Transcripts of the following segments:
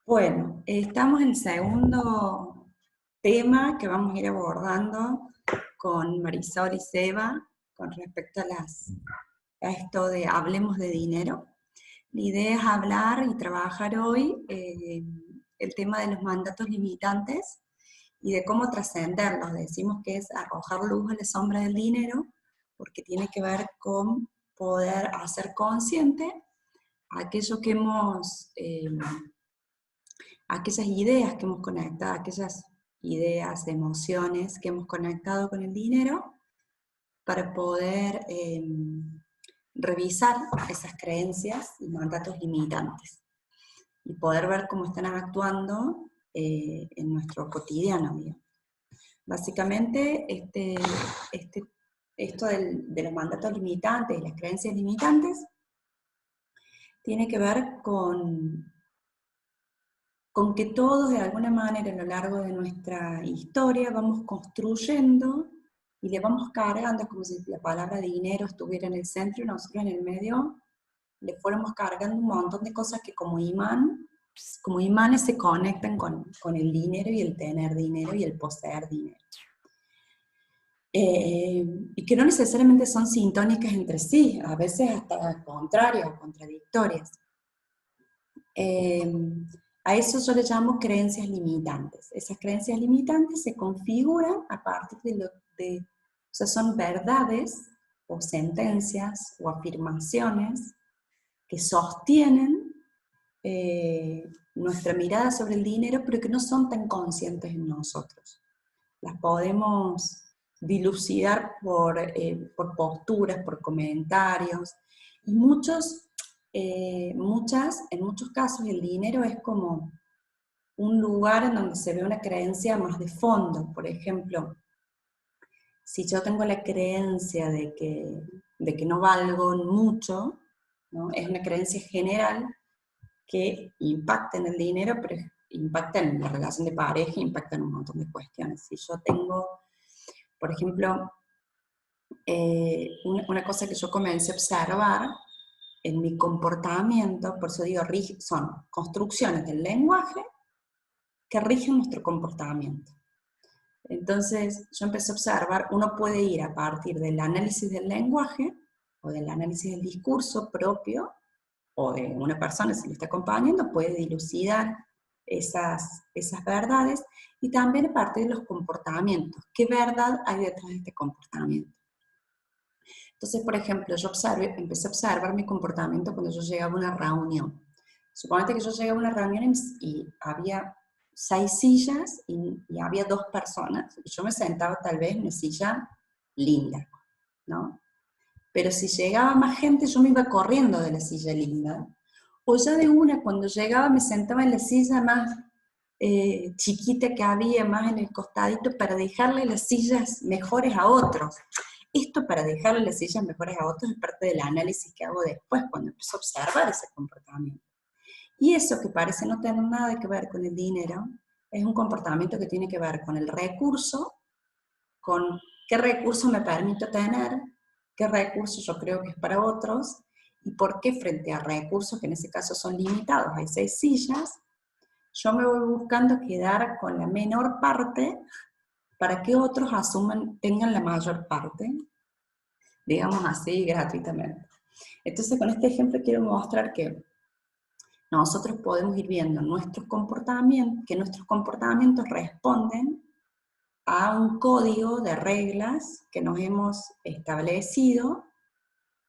Bueno, estamos en el segundo tema que vamos a ir abordando con Marisol y Seba con respecto a esto de hablemos de dinero. La idea es hablar y trabajar hoy el tema de los mandatos limitantes y de cómo trascenderlos. Decimos que es arrojar luz a la sombra del dinero, porque tiene que ver con poder hacer consciente aquello que hemos... aquellas ideas que hemos conectado, aquellas ideas, emociones que hemos conectado con el dinero para poder revisar esas creencias y mandatos limitantes y poder ver cómo están actuando en nuestro cotidiano, digamos. Básicamente, esto de los mandatos limitantes y las creencias limitantes tiene que ver con que todos de alguna manera a lo largo de nuestra historia vamos construyendo y le vamos cargando, es como si la palabra dinero estuviera en el centro y nosotros en el medio le fuéramos cargando un montón de cosas que como imanes se conectan con el dinero y el tener dinero y el poseer dinero. Y que no necesariamente son sintónicas entre sí, a veces hasta contrarias o contradictorias. A eso yo le llamo creencias limitantes. Esas creencias limitantes se configuran a partir o sea, son verdades o sentencias o afirmaciones que sostienen nuestra mirada sobre el dinero, pero que no son tan conscientes en nosotros. Las podemos dilucidar por posturas, por comentarios, y en muchos casos el dinero es como un lugar en donde se ve una creencia más de fondo. Por ejemplo, si yo tengo la creencia de que no valgo mucho, ¿no? Es una creencia general que impacta en el dinero, pero impacta en la relación de pareja, impacta en un montón de cuestiones. Si yo tengo, por ejemplo, una cosa que yo comencé a observar en mi comportamiento, por eso digo, son construcciones del lenguaje que rigen nuestro comportamiento. Entonces yo empecé a observar, uno puede ir a partir del análisis del lenguaje o del análisis del discurso propio o de una persona si le está acompañando, puede dilucidar esas verdades, y también a partir de los comportamientos. ¿Qué verdad hay detrás de este comportamiento? Entonces, por ejemplo, yo empecé a observar mi comportamiento cuando yo llegaba a una reunión. Suponete que yo llegaba a una reunión y había 6 sillas y había 2 personas, y yo me sentaba tal vez en una silla linda, ¿no? Pero si llegaba más gente, yo me iba corriendo de la silla linda, o ya de una, cuando llegaba, me sentaba en la silla más chiquita que había, más en el costadito, para dejarle las sillas mejores a otros. Esto, para dejarle las sillas mejores a otros, es parte del análisis que hago después, cuando empiezo a observar ese comportamiento. Y eso, que parece no tener nada que ver con el dinero, es un comportamiento que tiene que ver con el recurso, con qué recurso me permito tener, qué recurso yo creo que es para otros, y por qué frente a recursos que en ese caso son limitados, hay 6 sillas, yo me voy buscando quedar con la menor parte para que otros tengan la mayor parte, digamos así, gratuitamente. Entonces, con este ejemplo quiero mostrar que nosotros podemos ir viendo que nuestros comportamientos responden a un código de reglas que nos hemos establecido,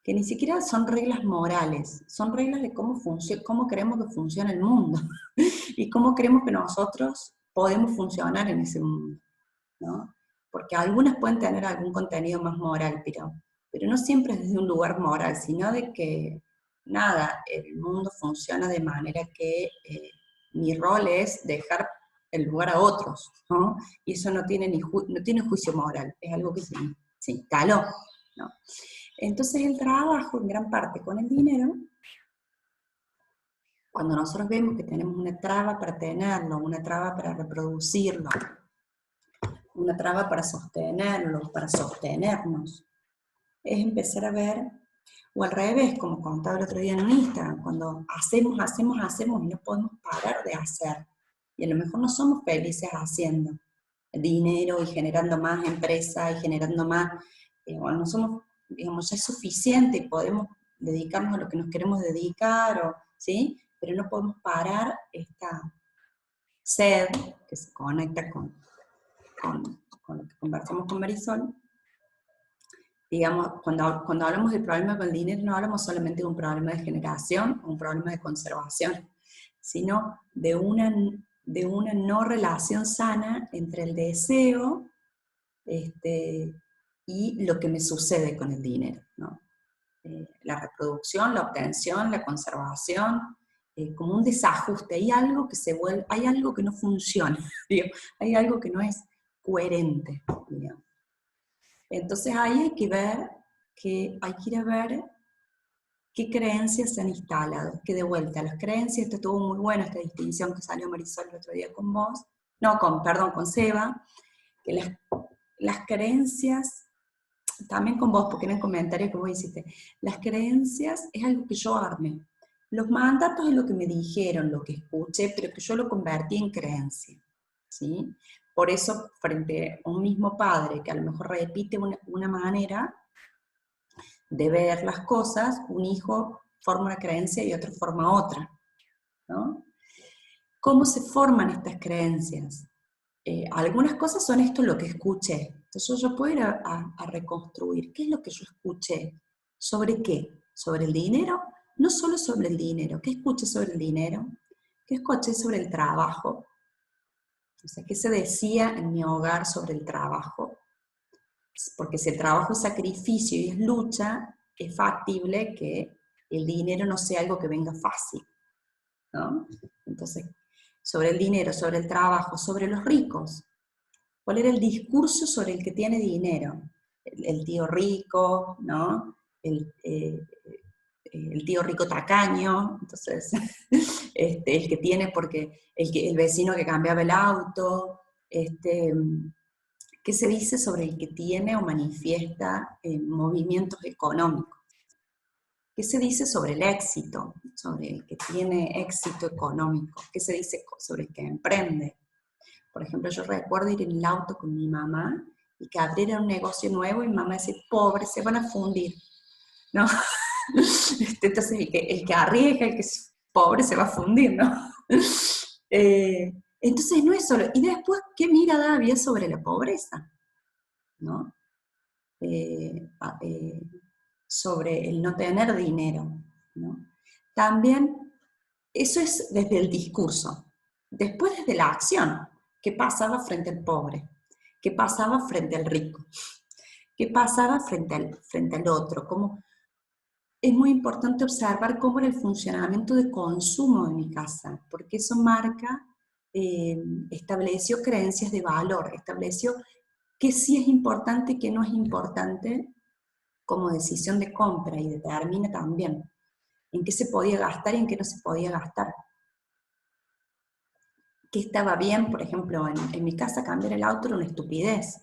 que ni siquiera son reglas morales, son reglas de cómo queremos que funcione el mundo y cómo creemos que nosotros podemos funcionar en ese mundo, ¿no? Porque algunas pueden tener algún contenido más moral, pero no siempre es desde un lugar moral, sino de que, nada, el mundo funciona de manera que mi rol es dejar el lugar a otros, ¿no? Y eso no tiene juicio moral, es algo que se instaló, ¿no? Entonces el trabajo, en gran parte con el dinero, cuando nosotros vemos que tenemos una traba para tenerlo, una traba para reproducirlo, una traba para sostenerlo, para sostenernos, es empezar a ver O al revés, como contaba el otro día en un Instagram, cuando hacemos y no podemos parar de hacer. Y a lo mejor no somos felices haciendo dinero y generando más empresa y generando más, bueno, no somos, digamos, ya es suficiente y podemos dedicarnos a lo que nos queremos dedicar, ¿sí? Pero no podemos parar esta sed que se conecta con lo que conversamos con Marisol. Digamos, cuando hablamos del problema con el dinero, no hablamos solamente de un problema de generación o un problema de conservación, sino de una no relación sana entre el deseo y lo que me sucede con el dinero, ¿no? La reproducción, la obtención, la conservación, como un desajuste, hay algo que hay algo que no funciona, digamos, hay algo que no es coherente, digamos. Entonces ahí hay que ir a ver qué creencias se han instalado, que de vuelta, las creencias, esto estuvo muy buena esta distinción que salió Marisol el otro día con vos, perdón, con Seba, que las creencias, también con vos, porque en el comentario que vos hiciste, las creencias es algo que yo armé, los mandatos es lo que me dijeron, lo que escuché, pero que yo lo convertí en creencia, ¿sí? Por eso, frente a un mismo padre que a lo mejor repite una manera de ver las cosas, un hijo forma una creencia y otro forma otra, ¿no? ¿Cómo se forman estas creencias? Algunas cosas son esto lo que escuché. Entonces yo puedo ir a reconstruir. ¿Qué es lo que yo escuché? ¿Sobre qué? ¿Sobre el dinero? No solo sobre el dinero. ¿Qué escuché sobre el dinero? ¿Qué escuché sobre el trabajo? O sea, ¿qué se decía en mi hogar sobre el trabajo? Porque si el trabajo es sacrificio y es lucha, es factible que el dinero no sea algo que venga fácil, ¿no? Entonces, sobre el dinero, sobre el trabajo, sobre los ricos. ¿Cuál era el discurso sobre el que tiene dinero? El tío rico, ¿no? El tío rico tacaño, entonces, el que tiene porque el vecino que cambiaba el auto, ¿qué se dice sobre el que tiene o manifiesta movimientos económicos? ¿Qué se dice sobre el éxito? Sobre el que tiene éxito económico. ¿Qué se dice sobre el que emprende? Por ejemplo, yo recuerdo ir en el auto con mi mamá y que abriera un negocio nuevo y mi mamá decía, pobre, se van a fundir, ¿no? Entonces el que arriesga, el que es pobre, se va a fundir, ¿no? Entonces no es solo. Y después, ¿qué mirada había sobre la pobreza? ¿No? Sobre el no tener dinero, ¿no? También, eso es desde el discurso. Después desde la acción, ¿qué pasaba frente al pobre? ¿Qué pasaba frente al rico? ¿Qué pasaba frente al otro? Es muy importante observar cómo era el funcionamiento de consumo de mi casa, porque eso marca, estableció creencias de valor, estableció qué sí es importante y qué no es importante como decisión de compra, y determina también en qué se podía gastar y en qué no se podía gastar. ¿Qué estaba bien? Por ejemplo, en mi casa cambiar el auto era una estupidez.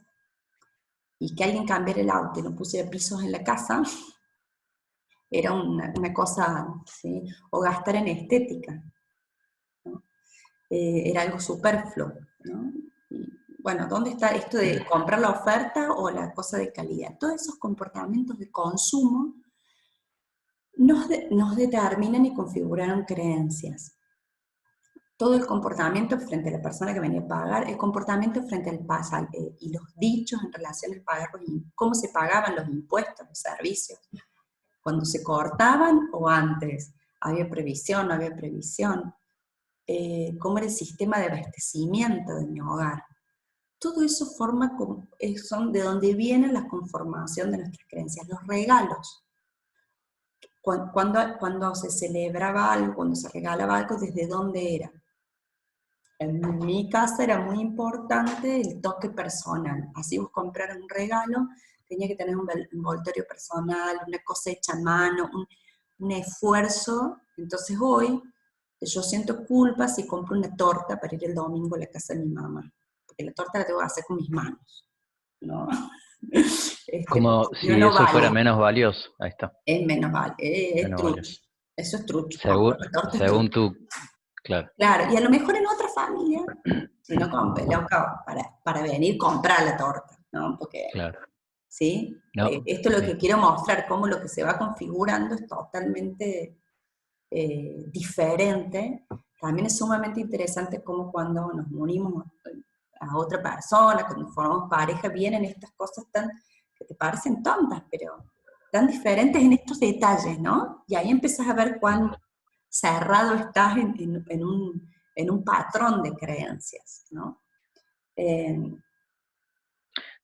Y que alguien cambiara el auto y no pusiera pisos en la casa era una cosa, ¿sí? O gastar en estética, ¿no? Era algo superfluo, ¿no? Y, bueno, ¿dónde está esto de comprar la oferta o la cosa de calidad? Todos esos comportamientos de consumo nos determinan y configuran creencias. Todo el comportamiento frente a la persona que venía a pagar, el comportamiento frente al pasar y los dichos en relación al pagar, cómo se pagaban los impuestos, los servicios, cuando se cortaban o antes, había previsión, no había previsión, cómo era el sistema de abastecimiento de mi hogar. Todo eso son de donde viene la conformación de nuestras creencias, los regalos. Cuando se celebraba algo, cuando se regalaba algo, ¿desde dónde era? En mi casa era muy importante el toque personal. Así vos compraras un regalo, tenía que tener un envoltorio personal, una cosa hecha a mano, un esfuerzo. Entonces hoy yo siento culpa si compro una torta para ir el domingo a la casa de mi mamá, porque la torta la tengo que hacer con mis manos, ¿no? Como Yo si no eso fuera vale, menos valioso. Ahí está, es menos vale, es menos trucho. valioso. Eso es trucho, Según, comprar la torta es trucho. según tú, claro, Claro, y a lo mejor en otra familia, si no compra, loca, para venir comprar la torta, ¿no? Porque, claro. ¿sí? No, Esto es lo sí. que quiero mostrar, cómo lo que se va configurando es totalmente diferente. También es sumamente interesante cómo cuando nos unimos a otra persona, cuando formamos pareja, vienen estas cosas tan que te parecen tontas, pero tan diferentes en estos detalles, ¿no? Y ahí empiezas a ver cuán cerrado estás en un patrón de creencias, ¿no? Eh,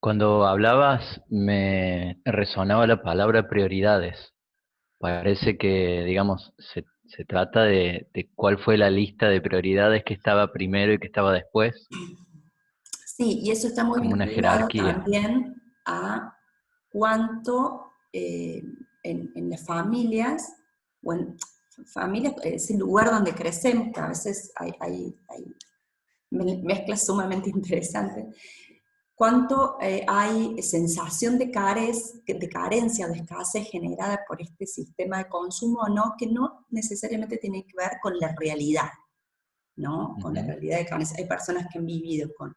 Cuando hablabas me resonaba la palabra prioridades. Parece que, digamos, se trata de cuál fue la lista de prioridades que estaba primero y que estaba después, sí, y eso está muy como una vinculado jerarquía. también a cuánto en las familias, o en familias, es el lugar donde crecemos, que a veces hay mezclas sumamente interesantes, cuánto hay sensación de carencia, de escasez generada por este sistema de consumo o no, que no necesariamente tiene que ver con la realidad, ¿no? Con la Ujú. realidad de carencia. Hay personas que han vivido con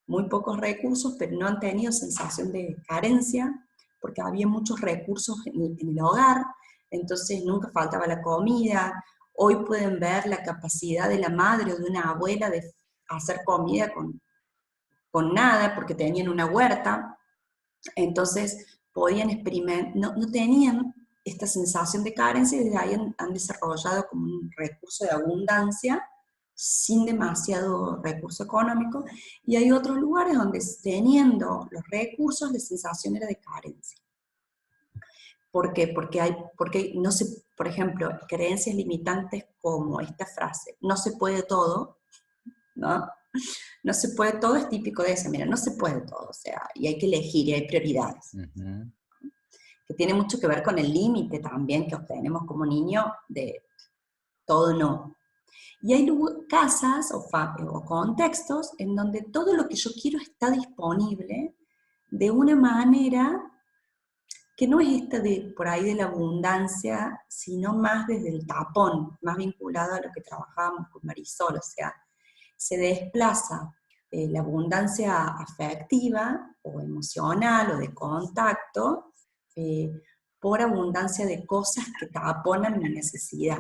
muy pocos recursos, pero no han tenido sensación de carencia, porque había muchos recursos en el hogar, entonces nunca faltaba la comida. Hoy pueden ver la capacidad de la madre o de una abuela de hacer comida con nada, porque tenían una huerta, entonces podían experimentar, no tenían esta sensación de carencia y desde ahí han desarrollado como un recurso de abundancia sin demasiado recurso económico, y hay otros lugares donde teniendo los recursos la sensación era de carencia. ¿Por qué? Porque no se, por ejemplo, creencias limitantes como esta frase, no se puede todo, ¿no? No se puede todo es típico de eso, mira, no se puede todo, o sea, y hay que elegir y hay prioridades, Ujú. que tiene mucho que ver con el límite también que obtenemos como niño de todo no. Y hay casas o contextos en donde todo lo que yo quiero está disponible de una manera que no es esta de por ahí de la abundancia, sino más desde el tapón, más vinculado a lo que trabajábamos con Marisol, o sea, se desplaza la abundancia afectiva o emocional o de contacto eh, por abundancia de cosas que taponan mi necesidad.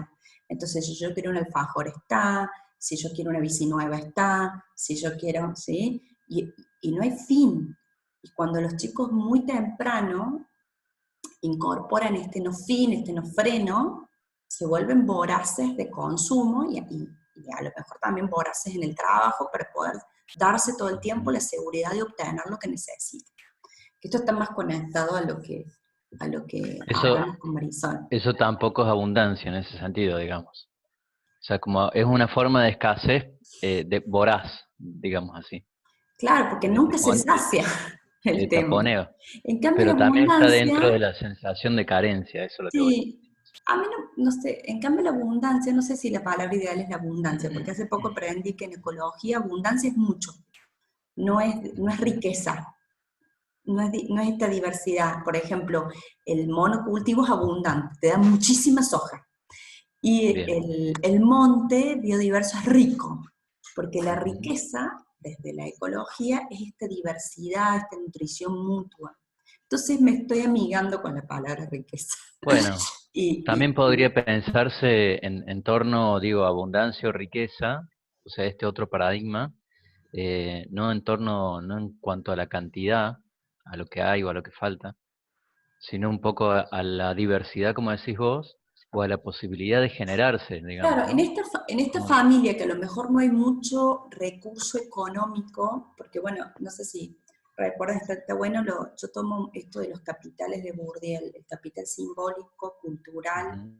Entonces, si yo quiero un alfajor está, si yo quiero una bici nueva está, si yo quiero, ¿sí? Y no hay fin. Y cuando los chicos muy temprano incorporan este no fin, este no freno, se vuelven voraces de consumo y a lo mejor también voraces en el trabajo para poder darse todo el tiempo Ujú. la seguridad de obtener lo que necesitan. Esto está más conectado a lo que Eso, hablamos con Marisol. eso tampoco es abundancia en ese sentido, digamos. O sea, como es una forma de escasez de voraz, digamos así, Claro, porque de, nunca se sacia el de tema. taponeo. En cambio, la Pero también está dentro de abundancia, la sensación de carencia, eso es lo que voy. sí, a mí no sé, en cambio la abundancia, no sé si la palabra ideal es la abundancia, porque hace poco aprendí que en ecología abundancia es mucho, no es Ujú. riqueza, no es esta diversidad. Por ejemplo, el monocultivo es abundante, te da muchísima soja. Y Bien. el monte biodiverso es rico, porque la Ujú. riqueza, desde la ecología, es esta diversidad, esta nutrición mutua. Entonces me estoy amigando con la palabra riqueza. Bueno, y, también podría pensarse en torno, digo, abundancia o riqueza, o sea, este otro paradigma, no en torno, no en cuanto a la cantidad, a lo que hay o a lo que falta, sino un poco a la diversidad, como decís vos, o a la posibilidad de generarse, digamos, claro, ¿no? en esta Como, familia que a lo mejor no hay mucho recurso económico, porque bueno, no sé si recuerdan, está bueno, yo tomo esto de los capitales de Bourdieu, el capital simbólico, cultural,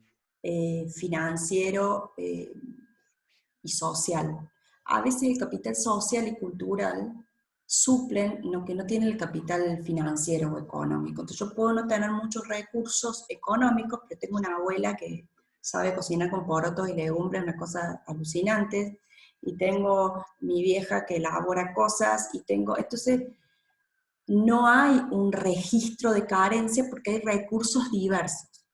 ujú, financiero y social. A veces el capital social y cultural suplen lo que no tiene el capital financiero o económico. Entonces yo puedo no tener muchos recursos económicos, pero tengo una abuela que sabe cocinar con porotos y legumbres, una cosa alucinante, y tengo mi vieja que elabora cosas, y tengo, entonces no hay un registro de carencia porque hay recursos diversos.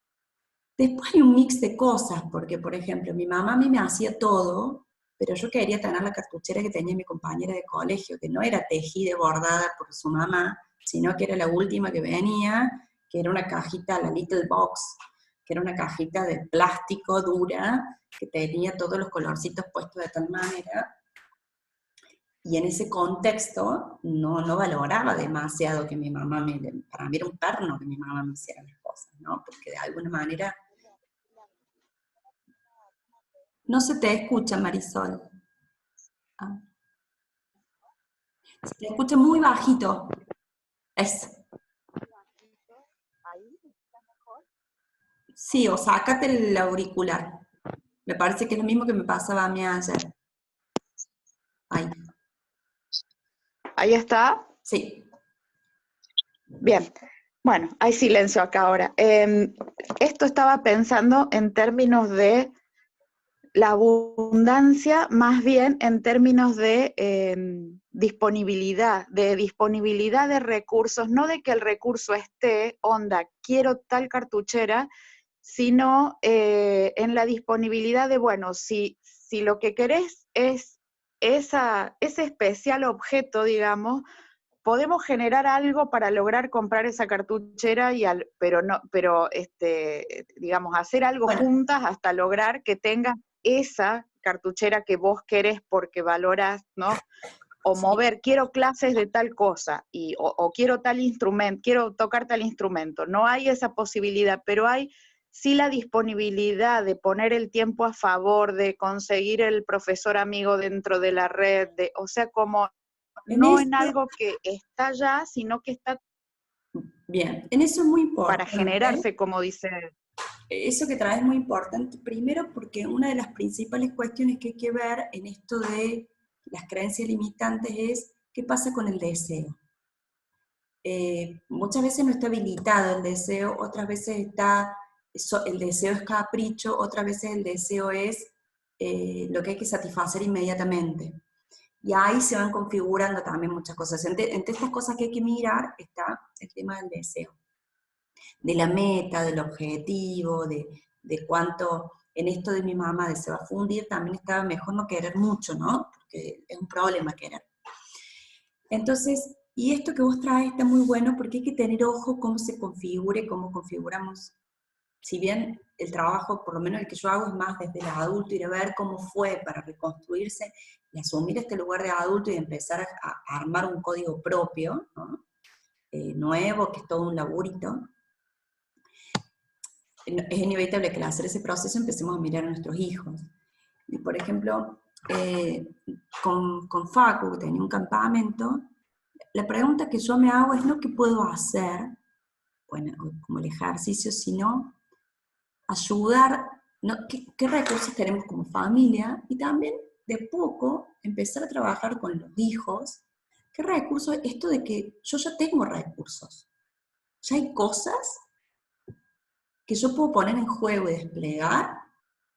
Después hay un mix de cosas, porque por ejemplo, mi mamá a mí me hacía todo, pero yo quería tener la cartuchera que tenía mi compañera de colegio, que no era tejida y bordada por su mamá, sino que era la última que venía, que era una cajita, la Little Box, que era una cajita de plástico dura, que tenía todos los colorcitos puestos de tal manera. Y en ese contexto no valoraba demasiado que mi mamá para mí era un perno que mi mamá me hiciera las cosas, ¿no? Porque de alguna manera no se te escucha, Marisol. Ah, se te escucha muy bajito. Es, sí, o sácate el auricular. Me parece que es lo mismo que me pasaba a mí ayer. Ahí. Ahí está. Sí. Bien. Bueno, hay silencio acá ahora. Esto estaba pensando en términos de la abundancia, más bien en términos de disponibilidad de recursos, no de que el recurso esté, onda, quiero tal cartuchera, sino en la disponibilidad de, bueno, si lo que querés es ese especial objeto, digamos, podemos generar algo para lograr comprar esa cartuchera, pero digamos, hacer algo Bueno, juntas hasta lograr que tengas esa cartuchera que vos querés porque valorás, ¿no? O mover, quiero clases de tal cosa, o quiero tal instrumento, quiero tocar tal instrumento. No hay esa posibilidad, pero hay sí la disponibilidad de poner el tiempo a favor, de conseguir el profesor amigo dentro de la red, o sea, como en no en esto, algo que está ya, sino que está bien, en eso es muy para importante. generarse, como dice. Eso que traes es muy importante, primero porque una de las principales cuestiones que hay que ver en esto de las creencias limitantes es qué pasa con el deseo. Muchas veces no está habilitado el deseo, otras veces el deseo es capricho, otras veces el deseo es lo que hay que satisfacer inmediatamente. Y ahí se van configurando también muchas cosas. Entre estas cosas que hay que mirar está el tema del deseo, de la meta, del objetivo, de cuánto, en esto de mi mamá de se va a fundir, también estaba mejor no querer mucho, ¿no? Porque es un problema querer. Entonces, y esto que vos traes está muy bueno porque hay que tener ojo cómo se configure, cómo configuramos. Si bien el trabajo, por lo menos el que yo hago, es más desde el adulto, ir a ver cómo fue para reconstruirse y asumir este lugar de adulto y empezar a armar un código propio, ¿no? Nuevo, que es todo un laburito. Es inevitable que al hacer ese proceso empecemos a mirar a nuestros hijos. Y por ejemplo, con Facu, que tenía un campamento, la pregunta que yo me hago es no qué puedo hacer, bueno, como el ejercicio, sino ayudar, ¿no? ¿Qué recursos tenemos como familia? Y también de poco empezar a trabajar con los hijos. ¿Qué recursos? Esto de que yo ya tengo recursos. Ya hay cosas que yo puedo poner en juego y desplegar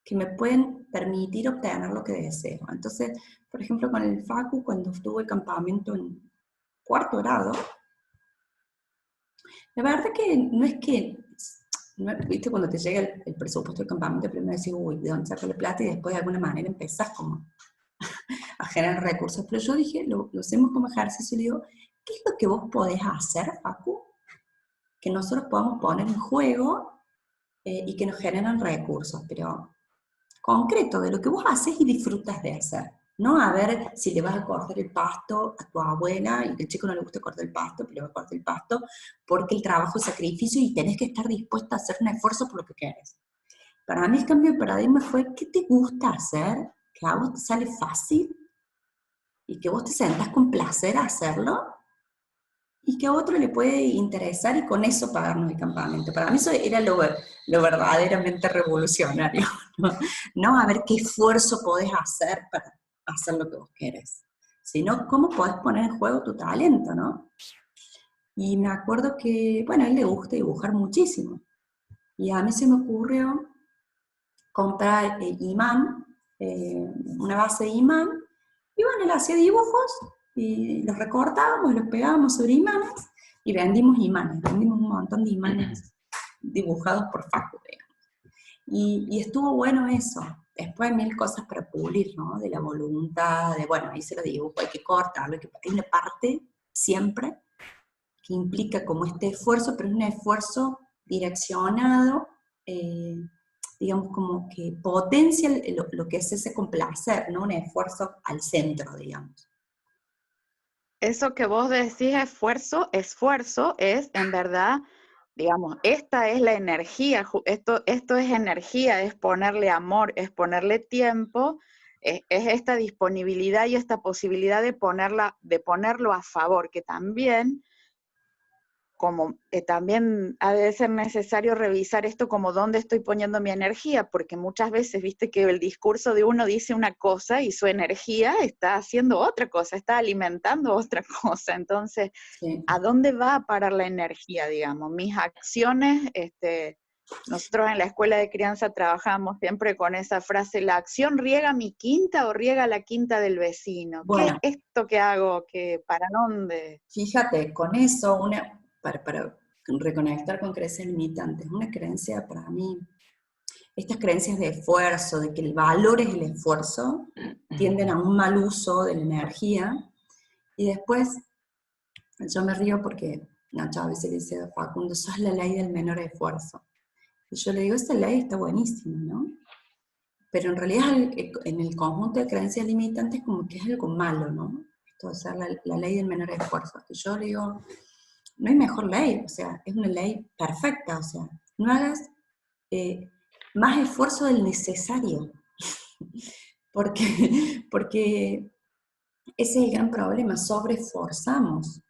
que me pueden permitir obtener lo que deseo. Entonces, por ejemplo, con el Facu, cuando estuvo el campamento en cuarto grado, la verdad que no es que, viste, cuando te llega el presupuesto del campamento, primero decís, uy, ¿de dónde saco la plata? Y después de alguna manera empezás como a generar recursos. Pero yo dije, lo hacemos como ejercicio y le digo, ¿qué es lo que vos podés hacer, Facu? Que nosotros podamos poner en juego y que nos generan recursos, pero concreto, de lo que vos haces y disfrutas de hacer. No a ver si le vas a cortar el pasto a tu abuela y que el chico no le gusta cortar el pasto, pero le va a cortar el pasto porque el trabajo es sacrificio y tenés que estar dispuesta a hacer un esfuerzo por lo que quieres. Para mí el cambio de paradigma fue, ¿qué te gusta hacer? Que a vos te sale fácil y que vos te sentás con placer a hacerlo y que a otro le puede interesar y con eso pagarnos el campamento. Para mí eso era lo verdaderamente revolucionario, ¿no? No a ver qué esfuerzo podés hacer para hacer lo que vos querés, sino cómo podés poner en juego tu talento, ¿no? Y me acuerdo que, bueno, a él le gusta dibujar muchísimo, y a mí se me ocurrió comprar imán, una base de imán, y bueno, él hacía dibujos, y los recortábamos, los pegábamos sobre imanes, Y vendimos imanes, vendimos un montón de imanes dibujados por Facu, digamos. Y estuvo bueno eso. Después hay 1000 cosas para pulir, ¿no? De la voluntad, de bueno, ahí se lo dibujo, hay que cortarlo, hay una parte siempre que implica como este esfuerzo, pero es un esfuerzo direccionado, digamos, como que potencia lo que es ese complacer, ¿no? Un esfuerzo al centro, digamos. Eso que vos decís, esfuerzo es en verdad, digamos, esta es la energía, esto es energía, es ponerle amor, es ponerle tiempo, es esta disponibilidad y esta posibilidad de ponerlo a favor, que también, como también ha de ser necesario revisar esto como dónde estoy poniendo mi energía, porque muchas veces, viste que el discurso de uno dice una cosa y su energía está haciendo otra cosa, está alimentando otra cosa. Entonces, Sí. ¿a dónde va a parar la energía, digamos? Mis acciones, nosotros en la escuela de crianza trabajamos siempre con esa frase, ¿la acción riega mi quinta o riega la quinta del vecino? Bueno, ¿Qué es esto que hago? ¿Para dónde? fíjate, con eso, para reconectar con creencias limitantes, una creencia para mí, estas creencias de esfuerzo, de que el valor es el esfuerzo, tienden a un mal uso de la energía, y después, yo me río porque Nacho a veces le dice a Facundo, sos la ley del menor esfuerzo. Y yo le digo, esta ley está buenísima, ¿no? Pero en realidad en el conjunto de creencias limitantes como que es algo malo, ¿no? Esto de ser la ley del menor esfuerzo. Y yo le digo, no hay mejor ley, o sea, es una ley perfecta, o sea, no hagas más esfuerzo del necesario, porque ese es el gran problema, sobreesforzamos.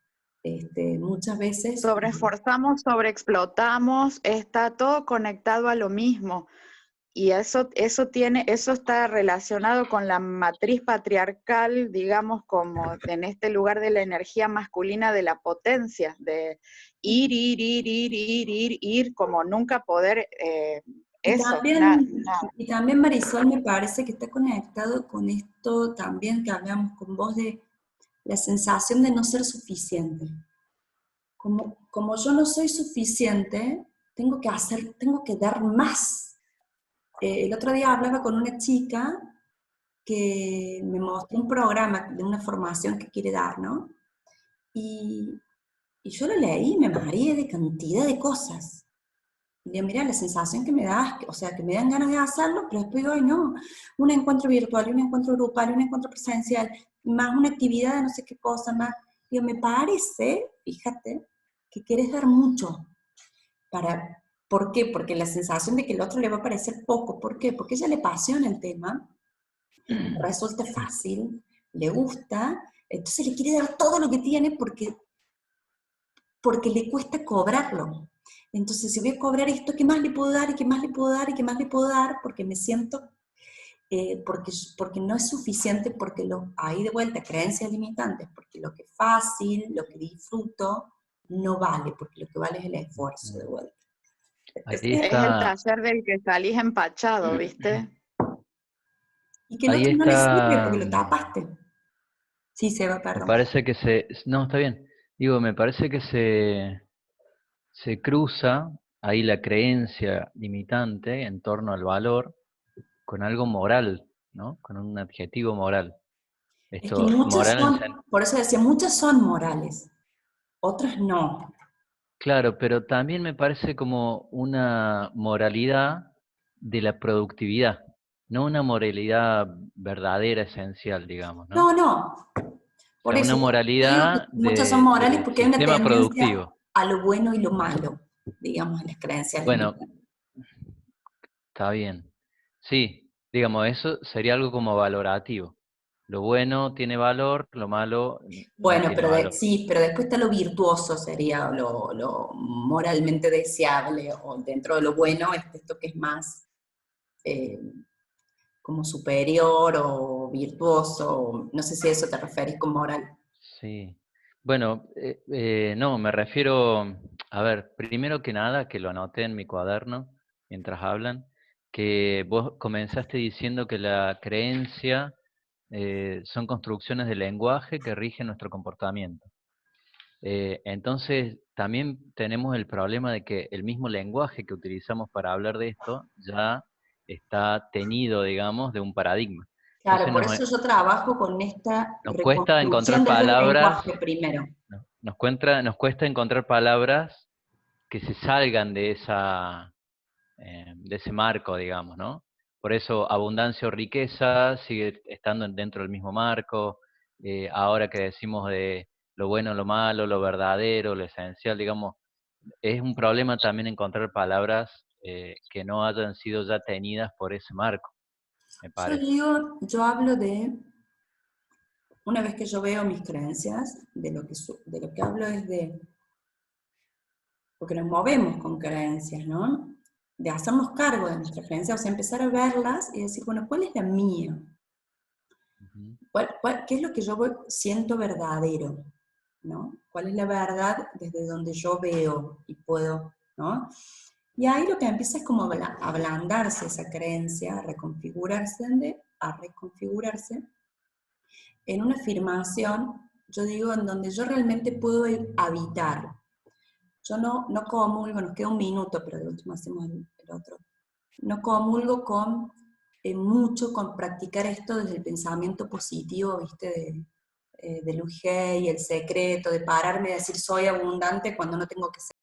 Muchas veces. Sobreesforzamos, sobreexplotamos, está todo conectado a lo mismo. Y eso está relacionado con la matriz patriarcal, digamos, como en este lugar de la energía masculina de la potencia, de ir, como nunca poder, Y eso, también, y también, Marisol, me parece que está conectado con esto también que hablamos con vos de la sensación de no ser suficiente. Como yo no soy suficiente, tengo que dar más. El otro día hablaba con una chica que me mostró un programa de una formación que quiere dar, ¿no? Y yo lo leí y me mareé de cantidad de cosas. Y digo, mira, la sensación que me da, o sea, que me dan ganas de hacerlo, pero después digo, ay no, un encuentro virtual, un encuentro grupal, un encuentro presencial, más una actividad de no sé qué cosa, más. Digo, me parece, fíjate, que quieres dar mucho. ¿Por qué? Porque la sensación de que el otro le va a parecer poco. ¿Por qué? Porque a ella le apasiona el tema, resulta fácil, le gusta, entonces le quiere dar todo lo que tiene porque le cuesta cobrarlo. Entonces, si voy a cobrar esto, ¿qué más le puedo dar? ¿Y qué más le puedo dar? ¿Y qué más le puedo dar? Porque me siento, porque no es suficiente, porque ahí de vuelta, creencias limitantes, porque lo que es fácil, lo que disfruto, no vale, porque lo que vale es el esfuerzo, de vuelta. Ahí es el está, taller del que salís empachado, ¿viste? Y que el ahí otro no le sirve está, porque lo tapaste. Sí, Seba, me perdón. parece que no, está bien. Digo, me parece que se cruza ahí la creencia limitante en torno al valor con algo moral, ¿no? Con un adjetivo moral. Es que Esto, muchas moral son, por eso decía, muchas son morales, otras no. claro, pero también me parece como una moralidad de la productividad, no una moralidad verdadera, esencial, digamos, ¿no? No, no, O por sea, una eso, yo digo que moralidad muchas son morales del porque hay una sistema tendencia productivo. a lo bueno y lo malo, digamos, en las creencias Bueno, limitantes. está bien. Sí, digamos, eso sería algo como valorativo. Lo bueno tiene valor, lo malo no Bueno, tiene pero valor. sí, pero después está lo virtuoso, sería lo moralmente deseable, o dentro de lo bueno, esto que es más eh, como superior o virtuoso, no sé si a eso te referís con moral. Sí. Bueno, no, me refiero, a ver, primero que nada, que lo anoté en mi cuaderno mientras hablan, que vos comenzaste diciendo que la creencia son construcciones de lenguaje que rigen nuestro comportamiento. Entonces, también tenemos el problema de que el mismo lenguaje que utilizamos para hablar de esto ya está teñido, digamos, de un paradigma. Claro, Entonces por eso yo trabajo con esta nos cuesta reconstrucción encontrar desde el palabras, lenguaje primero. nos cuesta encontrar palabras que se salgan de ese marco, digamos, ¿no? Por eso abundancia o riqueza sigue estando dentro del mismo marco. Ahora que decimos de lo bueno, lo malo, lo verdadero, lo esencial, digamos, es un problema también encontrar palabras que no hayan sido ya tenidas por ese marco, me parece. Yo hablo de, una vez que yo veo mis creencias, de lo que hablo es de, porque nos movemos con creencias, ¿no? De hacernos cargo de nuestras creencias, o sea, empezar a verlas y decir, bueno, ¿cuál es la mía? Ujú. ¿Qué es lo que yo siento verdadero? ¿No? ¿Cuál es la verdad desde donde yo veo y puedo, ¿no? Y ahí lo que empieza es como a ablandarse esa creencia, a reconfigurarse en una afirmación, yo digo, en donde yo realmente puedo habitar. Yo no comulgo, nos queda un minuto, pero de último hacemos el otro. No comulgo mucho con practicar esto desde el pensamiento positivo, ¿viste? De Luis Hay, El Secreto, de pararme y decir soy abundante cuando no tengo que ser.